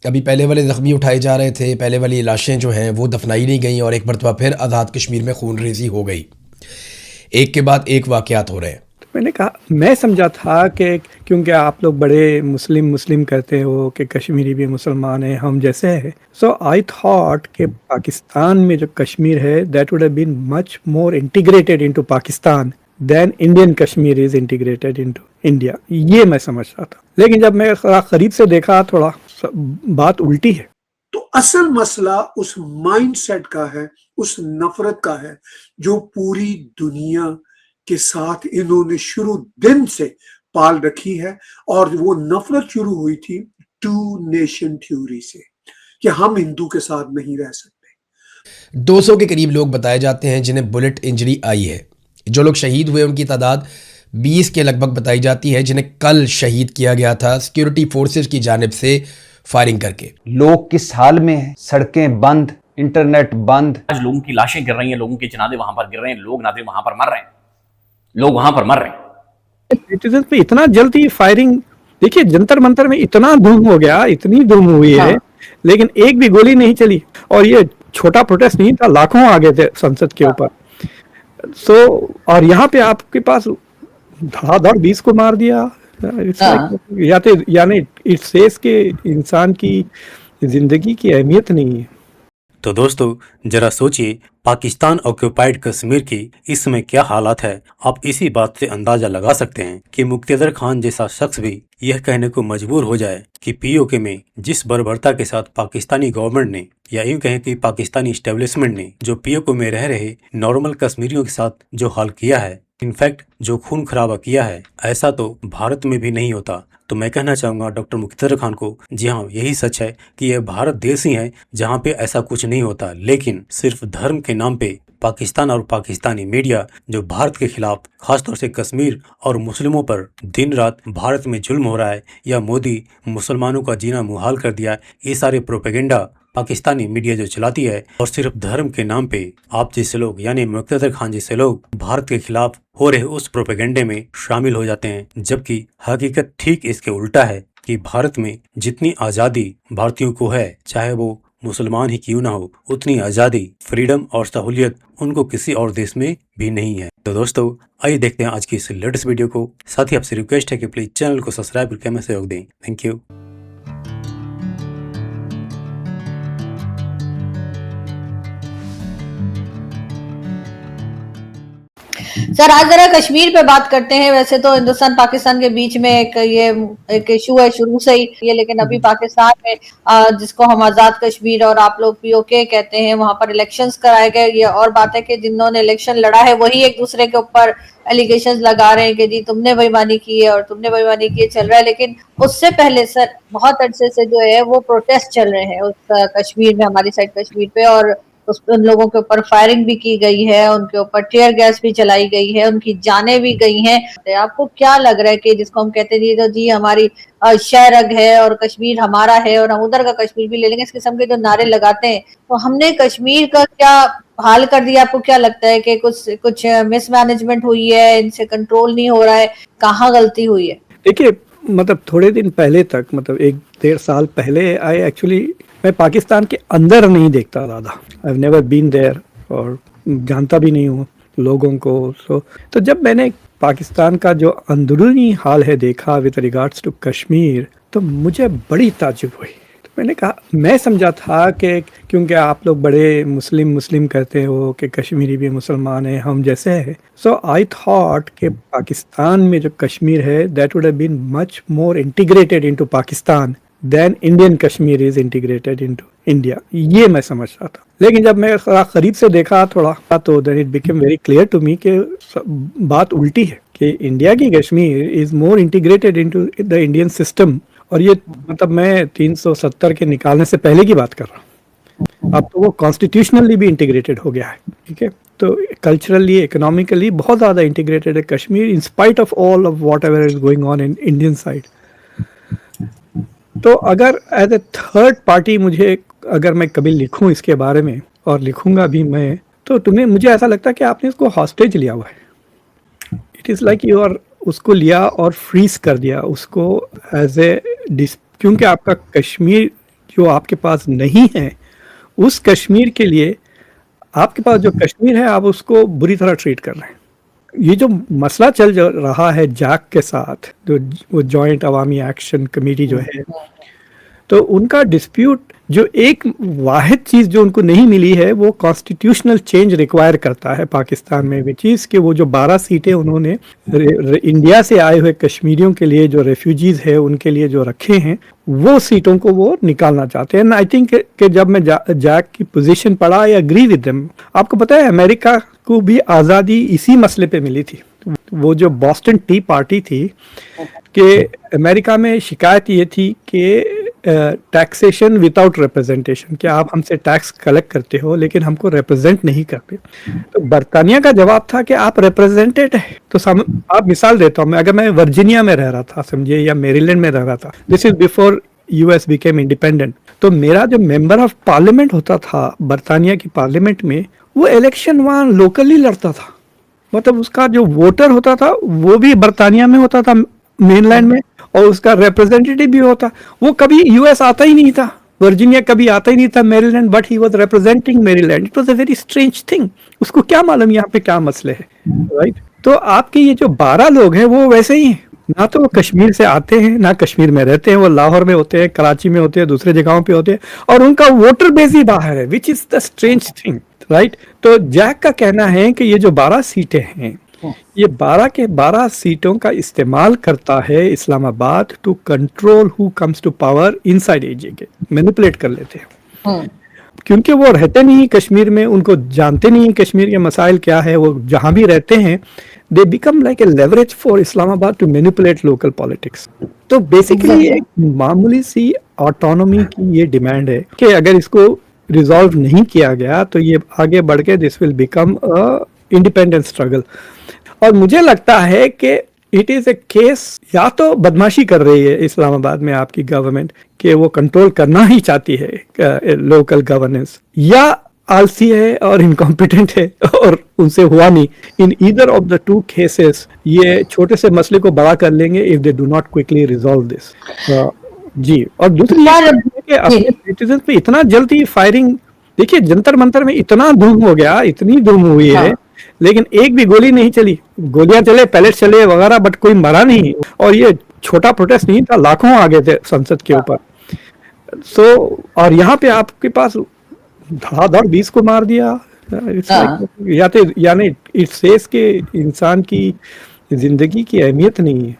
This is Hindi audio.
अभी पहले वाले ज़ख्मी उठाए जा रहे थे, पहले वाली लाशें जो हैं वो दफनाई नहीं गई और एक मरतबा फिर आज़ाद कश्मीर में खून रेजी हो गई। एक के बाद एक वाक़यात हो रहे हैं। मैंने कहा, मैं समझा था कि क्योंकि आप लोग बड़े मुस्लिम मुस्लिम कहते हो कि कश्मीरी भी मुसलमान हैं, हम जैसे हैं, सो आई थॉट कि पाकिस्तान में जो कश्मीर है that would have been much more integrated into Pakistan than Indian Kashmir is integrated into India. ये मैं समझता था, लेकिन जब मैं थोड़ा करीब से देखा थोड़ा बात उल्टी है। तो असल मसला उस माइंडसेट का है, उस नफरत का है जो पूरी दुनिया के साथ इन्होंने शुरू दिन से पाल रखी है। और वो नफरत शुरू हुई थी टू नेशन थ्योरी से कि हम हिंदू के साथ नहीं रह सकते। 200 के करीब लोग बताए जाते हैं जिन्हें बुलेट इंजरी आई है। जो लोग शहीद हुए उनकी तादाद 20 के लगभग बताई जाती है, जिन्हें कल शहीद किया गया था सिक्योरिटी फोर्सेस की जानिब से फायरिंग करके। लोग किस हाल में हैं, सड़कें बंद, इंटरनेट बंद। आज लोगों की लाशें गिर रही हैं, लोगों के जनाजे वहां पर गिर रहे हैं, लोग नादे वहां पर मर रहे हैं, लोग वहां पर मर रहे हैं। सिटीजन पे इतना जल्दी फायरिंग, देखिए जंतर मंतर में इतना धूम हो गया, इतनी धूम हुई है, लेकिन एक भी गोली नहीं चली। और ये छोटा प्रोटेस्ट नहीं था, लाखों आ गए थे संसद के ऊपर। सो और यहाँ पे आपके पास धड़ाधड़ 20 को मार दिया। यानी इट सेज के इंसान की जिंदगी की अहमियत नहीं है। तो दोस्तों जरा सोचिए, पाकिस्तान ऑक्यूपाइड कश्मीर की इस समय क्या हालात है। आप इसी बात से अंदाजा लगा सकते हैं कि मुक्तदर खान जैसा शख्स भी यह कहने को मजबूर हो जाए कि पीओके में जिस बर्बरता के साथ पाकिस्तानी गवर्नमेंट ने, या यूं कहें कि पाकिस्तानी इस्टेब्लिशमेंट ने, जो पीओके में रह रहे नॉर्मल कश्मीरियों के साथ जो हाल किया है, इनफैक्ट जो खून खराबा किया है, ऐसा तो भारत में भी नहीं होता। तो मैं कहना चाहूँगा डॉक्टर मुख्तार खान को, जी हाँ यही सच है कि यह भारत देश ही है जहाँ पे ऐसा कुछ नहीं होता, लेकिन सिर्फ धर्म के नाम पे पाकिस्तान और पाकिस्तानी मीडिया जो भारत के खिलाफ, खासतौर से कश्मीर और मुस्लिमों पर दिन रात भारत में जुल्म हो रहा है, या मोदी मुसलमानों का जीना मुहाल कर दिया, ये सारे प्रोपेगेंडा पाकिस्तानी मीडिया जो चलाती है, और सिर्फ धर्म के नाम पे आप जैसे लोग यानी मुख्तार खान जैसे लोग भारत के खिलाफ हो रहे उस प्रोपेगेंडे में शामिल हो जाते हैं, जबकि हकीकत ठीक इसके उल्टा है कि भारत में जितनी आज़ादी भारतीयों को है, चाहे वो मुसलमान ही क्यों ना हो, उतनी आज़ादी, फ्रीडम और सहूलियत उनको किसी और देश में भी नहीं है। तो दोस्तों आइए देखते हैं आज की इस लेटेस्ट वीडियो को। साथ ही आपसे रिक्वेस्ट है कि प्लीज चैनल को सब्सक्राइब करके हमें सहयोग दें। Thank you. सर आज जरा कश्मीर पे बात करते हैं। वैसे तो हिंदुस्तान पाकिस्तान के बीच में एक इशू है शुरू से ही ये, लेकिन अभी पाकिस्तान में जिसको हम आजाद कश्मीर और आप लोग पीओके कहते हैं, वहां पर इलेक्शंस कराए गए। ये और बात है कि जिन्होंने इलेक्शन लड़ा है वही एक दूसरे के ऊपर एलिगेशंस लगा रहे हैं कि जी तुमने बेईमानी की है और तुमने बेईमानी की, चल रहा है। लेकिन उससे पहले सर बहुत अरसे से जो है वो प्रोटेस्ट चल रहे हैं उस कश्मीर में, हमारी साइड कश्मीर पे, और उन लोगों के ऊपर फायरिंग भी की गई है, उनके ऊपर टीयर गैस भी चलाई गई है, उनकी जानें भी गई हैं। आपको क्या लग रहा है कि जिसको हम कहते हैं तो जी हमारी शहरग है और कश्मीर हमारा है और हम उधर का कश्मीर भी ले लेंगे, इस किस्म के जो नारे लगाते हैं, तो हमने कश्मीर का क्या हाल कर दिया? आपको क्या लगता है कि कुछ मिसमैनेजमेंट हुई है, इनसे कंट्रोल नहीं हो रहा है, कहाँ गलती हुई है? देखिए मतलब थोड़े दिन पहले तक, मतलब 1-1.5 साल पहले, मैं पाकिस्तान के अंदर नहीं देखता ज़्यादा। I have never been there और जानता भी नहीं हूँ लोगों को। तो जब मैंने पाकिस्तान का जो अंदरूनी हाल है देखा विद रिगार्ड्स टू कश्मीर, तो मुझे बड़ी ताज्जुब हुई। तो मैंने कहा, मैं समझा था कि क्योंकि आप लोग बड़े मुस्लिम मुस्लिम कहते हो कि कश्मीरी भी मुसलमान हैं, हम जैसे हैं, सो आई थॉट कि पाकिस्तान में जो कश्मीर है that would have been much more integrated into Pakistan than Indian Kashmir is integrated into India. ये मैं समझता था, लेकिन जब मैं थोड़ा करीब से देखा थोड़ा, तो then it became very clear to me कि बात उल्टी है, कि इंडिया की Kashmir is more integrated into the Indian system. और ये मतलब मैं 370 के निकालने से पहले की बात कर रहा हूँ। अब तो वो कॉन्स्टिट्यूशनली भी इंटीग्रेटेड हो गया है, ठीक है। तो कल्चरली, इकोनॉमिकली बहुत ज़्यादा इंटीग्रेटेड है Kashmir, in spite of all of what ever is going on in Indian side. तो अगर एज ए थर्ड पार्टी अगर मैं कभी लिखूं इसके बारे में, और लिखूंगा भी मैं, तो मुझे ऐसा लगता है कि आपने इसको हॉस्टेज लिया हुआ है। It is like you are उसको लिया और फ्रीज कर दिया उसको एज ए क्योंकि आपका कश्मीर जो आपके पास नहीं है, उस कश्मीर के लिए आपके पास जो कश्मीर है आप उसको बुरी तरह ट्रीट कर रहे हैं। ये जो मसला चल रहा है जैक के साथ, जो वो जॉइंट अवामी एक्शन कमेटी जो है, तो उनका डिस्प्यूट जो एक वाहिद चीज़ जो उनको नहीं मिली है वो कॉन्स्टिट्यूशनल चेंज रिक्वायर करता है पाकिस्तान में, विच इज़ कि वो जो 12 सीटें उन्होंने इंडिया से आए हुए कश्मीरियों के लिए जो रेफ्यूजीज है उनके लिए जो रखे हैं वो सीटों को वो निकालना चाहते हैं। आई थिंक कि जब मैं जैक की पोजीशन पढ़ा, आई एग्री विद देम। आपको पता है अमेरिका को भी आज़ादी इसी मसले पे मिली थी। वो जो बॉस्टन टी पार्टी थी कि अमेरिका में शिकायत ये थी कि टैक्सेशन विदाउट रिप्रेजेंटेशन, कि आप हमसे टैक्स कलेक्ट करते हो लेकिन हमको रिप्रेजेंट नहीं करते। तो बरतानिया का जवाब था कि आप रिप्रेजेंटेड है। तो आप मिसाल देता हूँ, मैं अगर मैं वर्जीनिया में रह रहा था समझिए, या मेरीलैंड में रह रहा था, this is before US became independent, तो मेरा जो मेंबर ऑफ पार्लियामेंट होता था बरतानिया की पार्लियामेंट में, वो इलेक्शन वहाँ लोकली लड़ता था। मतलब उसका जो वोटर होता था वो भी बरतानिया में होता था, मेनलैंड में, और उसका रिप्रेजेंटेटिव भी होता। वो कभी यूएस आता ही नहीं था, वर्जीनिया कभी आता ही नहीं था Maryland, but he was representing Maryland. It was a very strange thing. उसको क्या मालूम यहाँ पे क्या मसले है, राइट? तो आपके ये जो 12 लोग हैं वो वैसे ही हैं, ना तो वो कश्मीर से आते हैं ना कश्मीर में रहते हैं। वो लाहौर में होते हैं, कराची में होते हैं, दूसरे जगहों पे होते हैं, और उनका वोटर बेस ही बाहर है, which is the strange thing, right? तो जैक का कहना है कि ये जो 12 सीटें हैं, ये 12 के 12 सीटों का इस्तेमाल करता है Islamabad to control who comes to power inside AJK, manipulate कर लेते हैं। क्योंकि वो रहते नहीं कश्मीर में, उनको जानते नहीं कश्मीर के मसाइल क्या है, वो जहां भी रहते हैं they become like a leverage for Islamabad to manipulate local politics. तो बेसिकली एक मामूली सी ऑटोनॉमी की ये डिमांड है कि अगर इसको रिजॉल्व नहीं किया गया तो ये आगे बढ़ के this will become a independent struggle. और मुझे लगता है कि इट इज ए केस, या तो बदमाशी कर रही है इस्लामाबाद में आपकी गवर्नमेंट कि वो कंट्रोल करना ही चाहती है लोकल गवर्नेंस, या आलसी है और इनकॉम्पिटेंट है और उनसे हुआ नहीं। In either of the two cases ये छोटे से मसले को बड़ा कर लेंगे if they do not quickly resolve this. जी, और दूसरी कि अपने सिटीजन पे इतना जल्दी फायरिंग, देखिए जंतर मंतर में इतना धूम हो गया, इतनी धूम हुई है, लेकिन एक भी गोली नहीं चली। गोलियां चले, पैलेट चले वगैरह, बट कोई मरा नहीं। और ये छोटा प्रोटेस्ट नहीं था, लाखों आ गए थे संसद के ऊपर। और यहाँ पे आपके पास धड़ाधड़ 20 को मार दिया। यानी इट सेज के इंसान की जिंदगी की अहमियत नहीं है।